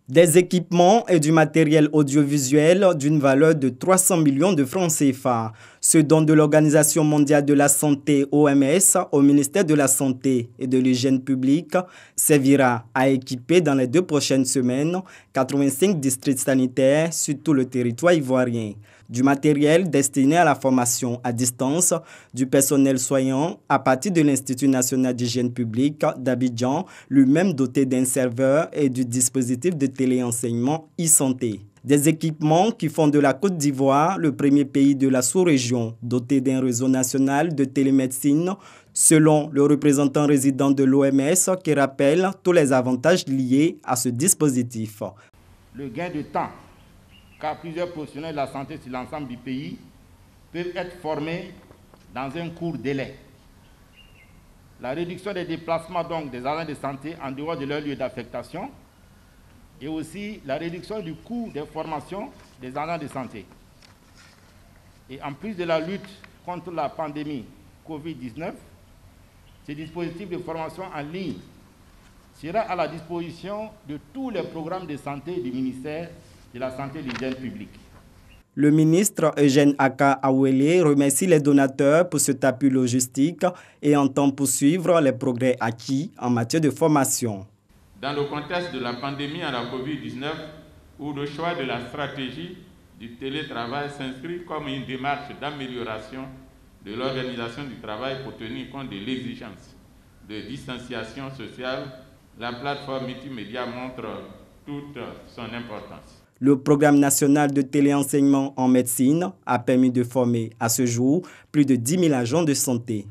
Des équipements et du matériel audiovisuel d'une valeur de 300 millions de francs CFA. Ce don de l'Organisation mondiale de la santé (OMS) au ministère de la Santé et de l'Hygiène publique servira à équiper dans les 2 prochaines semaines 85 districts sanitaires sur tout le territoire ivoirien. Du matériel destiné à la formation à distance du personnel soignant à partir de l'Institut national d'hygiène publique d'Abidjan, lui-même doté d'un serveur et du dispositif de téléenseignement e-santé. Des équipements qui font de la Côte d'Ivoire le premier pays de la sous-région doté d'un réseau national de télémédecine, selon le représentant résident de l'OMS qui rappelle tous les avantages liés à ce dispositif. Le gain de temps, car plusieurs professionnels de la santé sur l'ensemble du pays peuvent être formés dans un court délai. La réduction des déplacements donc des agents de santé en dehors de leur lieu d'affectation et aussi la réduction du coût des formations des agents de santé. Et en plus de la lutte contre la pandémie Covid-19, ce dispositif de formation en ligne sera à la disposition de tous les programmes de santé du ministère de la Santé et de l'Hygiène publique. Le ministre Eugène Aka Awele remercie les donateurs pour cet appui logistique et entend poursuivre les progrès acquis en matière de formation. Dans le contexte de la pandémie à la Covid-19, où le choix de la stratégie du télétravail s'inscrit comme une démarche d'amélioration de l'organisation du travail pour tenir compte de l'exigence de distanciation sociale, la plateforme multimédia montre toute son importance. Le programme national de téléenseignement en médecine a permis de former à ce jour plus de 10 000 agents de santé.